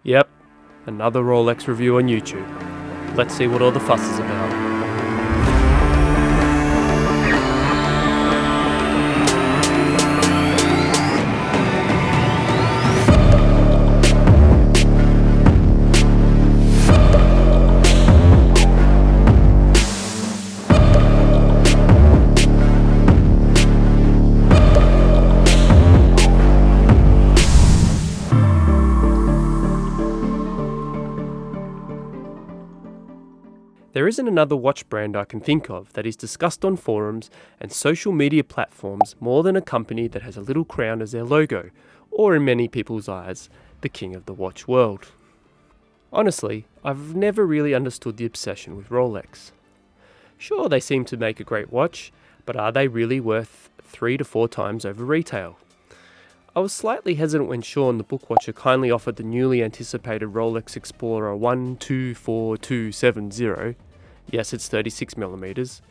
Yep, another Rolex review on YouTube. Let's see what all the fuss is about. There isn't another watch brand I can think of that is discussed on forums and social media platforms more than a company that has a little crown as their logo, or in many people's eyes, the king of the watch world. Honestly, I've never really understood the obsession with Rolex. Sure, they seem to make a great watch, but are they really worth 3 to 4 times over retail? I was slightly hesitant when Sean, the bookwatcher, kindly offered the newly anticipated Rolex Explorer 124270. Yes, it's 36mm.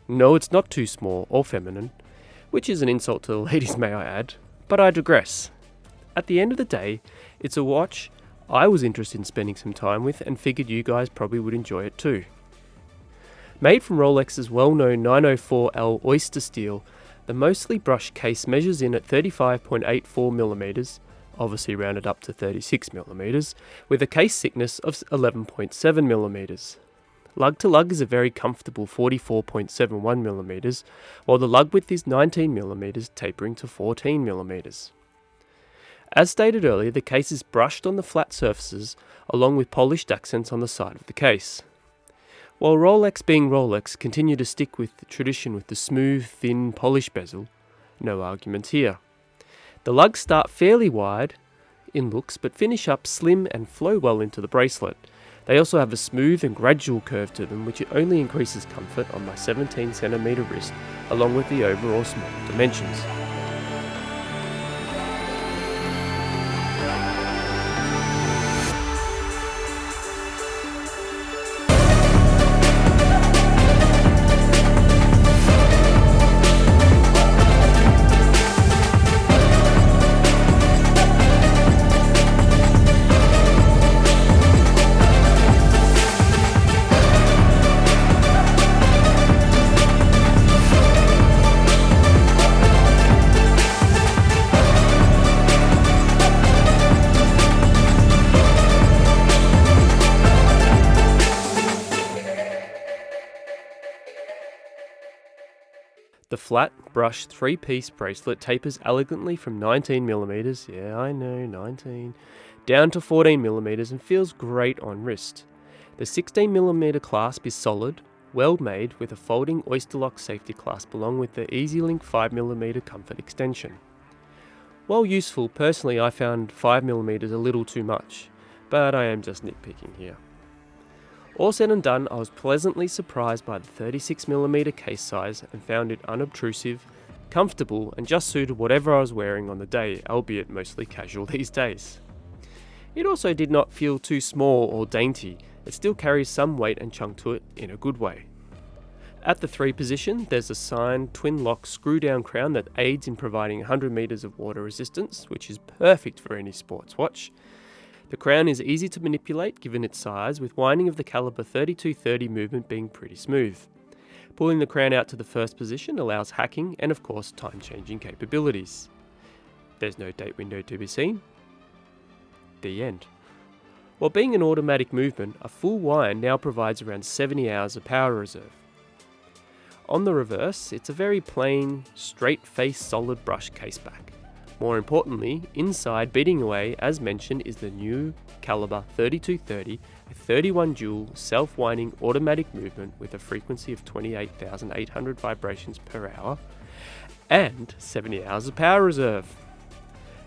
No, it's not too small or feminine, which is an insult to the ladies, may I add, but I digress. At the end of the day, it's a watch I was interested in spending some time with and figured you guys probably would enjoy it too. Made from Rolex's well-known 904L oyster steel, the mostly brushed case measures in at 35.84mm, obviously rounded up to 36mm, with a case thickness of 11.7mm. Lug to lug is a very comfortable 44.71mm, while the lug width is 19mm, tapering to 14mm. As stated earlier, the case is brushed on the flat surfaces, along with polished accents on the side of the case. While Rolex being Rolex continue to stick with the tradition with the smooth, thin, polished bezel, no arguments here. The lugs start fairly wide in looks but finish up slim and flow well into the bracelet. They also have a smooth and gradual curve to them which only increases comfort on my 17cm wrist along with the overall smaller dimensions. The flat, brushed 3-piece bracelet tapers elegantly from 19mm, yeah I know, 19, down to 14mm and feels great on wrist. The 16mm clasp is solid, well made with a folding oyster lock safety clasp along with the EasyLink 5mm comfort extension. While useful, personally I found 5mm a little too much, but I am just nitpicking here. All said and done, I was pleasantly surprised by the 36mm case size and found it unobtrusive, comfortable and just suited whatever I was wearing on the day, albeit mostly casual these days. It also did not feel too small or dainty, it still carries some weight and chunk to it in a good way. At the 3 position, there's a signed twin-lock screw-down crown that aids in providing 100 meters of water resistance, which is perfect for any sports watch. The crown is easy to manipulate given its size, with winding of the caliber 3230 movement being pretty smooth. Pulling the crown out to the first position allows hacking and of course time-changing capabilities. There's no date window to be seen. The end. While being an automatic movement, a full wind now provides around 70 hours of power reserve. On the reverse, it's a very plain, straight-face solid brush caseback. More importantly, inside beating away, as mentioned, is the new caliber 3230, a 31 joule self-winding automatic movement with a frequency of 28,800 vibrations per hour and 70 hours of power reserve.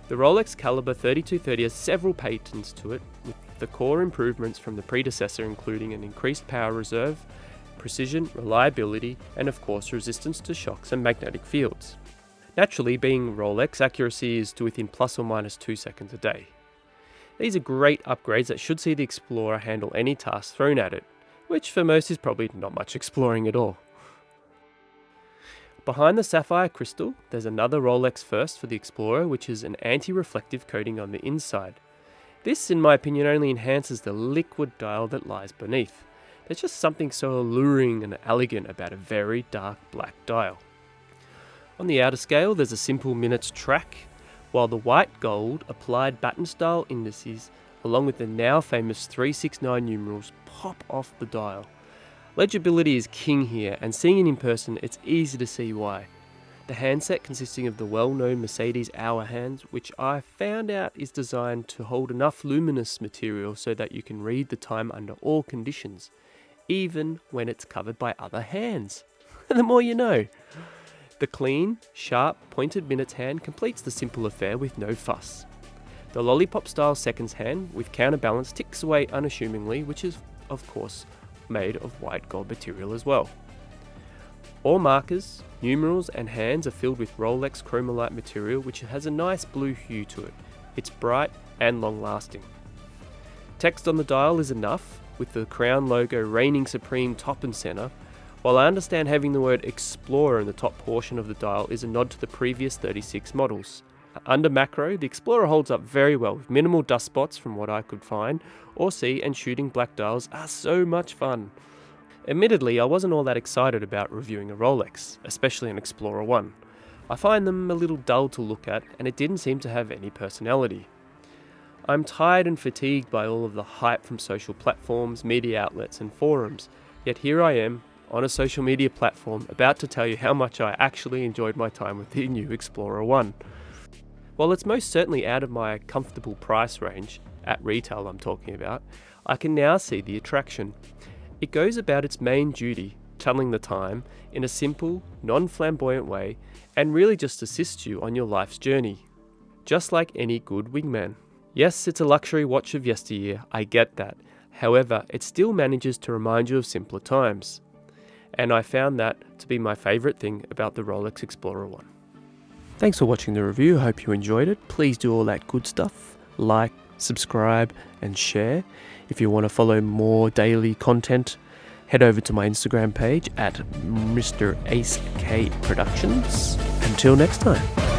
The Rolex caliber 3230 has several patents to it, with the core improvements from the predecessor including an increased power reserve, precision, reliability, and of course resistance to shocks and magnetic fields. Naturally, being Rolex, accuracy is to within plus or minus 2 seconds a day. These are great upgrades that should see the Explorer handle any task thrown at it, which for most is probably not much exploring at all. Behind the sapphire crystal, there's another Rolex first for the Explorer, which is an anti-reflective coating on the inside. This, in my opinion, only enhances the liquid dial that lies beneath. There's just something so alluring and elegant about a very dark black dial. On the outer scale, there's a simple minutes track, while the white gold applied baton style indices, along with the now famous 369 numerals, pop off the dial. Legibility is king here, and seeing it in person, it's easy to see why. The handset consisting of the well-known Mercedes hour hands, which I found out is designed to hold enough luminous material so that you can read the time under all conditions, even when it's covered by other hands. The more you know. The clean, sharp, pointed minutes hand completes the simple affair with no fuss. The lollipop-style seconds hand with counterbalance ticks away unassumingly, which is, of course, made of white gold material as well. All markers, numerals and hands are filled with Rolex Chromalite material, which has a nice blue hue to it. It's bright and long lasting. Text on the dial is enough, with the crown logo reigning supreme top and center, while I understand having the word Explorer in the top portion of the dial is a nod to the previous 36 models. Under macro, the Explorer holds up very well with minimal dust spots from what I could find or see, and shooting black dials are so much fun. Admittedly, I wasn't all that excited about reviewing a Rolex, especially an Explorer 1. I find them a little dull to look at, and it didn't seem to have any personality. I'm tired and fatigued by all of the hype from social platforms, media outlets and forums, yet here I am, on a social media platform, about to tell you how much I actually enjoyed my time with the new Explorer 1. While it's most certainly out of my comfortable price range, at retail I'm talking about, I can now see the attraction. It goes about its main duty, telling the time, in a simple, non-flamboyant way, and really just assists you on your life's journey. Just like any good wingman. Yes, it's a luxury watch of yesteryear, I get that. However, it still manages to remind you of simpler times. And I found that to be my favourite thing about the Rolex Explorer 1. Thanks for watching the review, I hope you enjoyed it. Please do all that good stuff. Like, subscribe and share. If you want to follow more daily content, head over to my Instagram page at Mr. Ace K Productions. Until next time.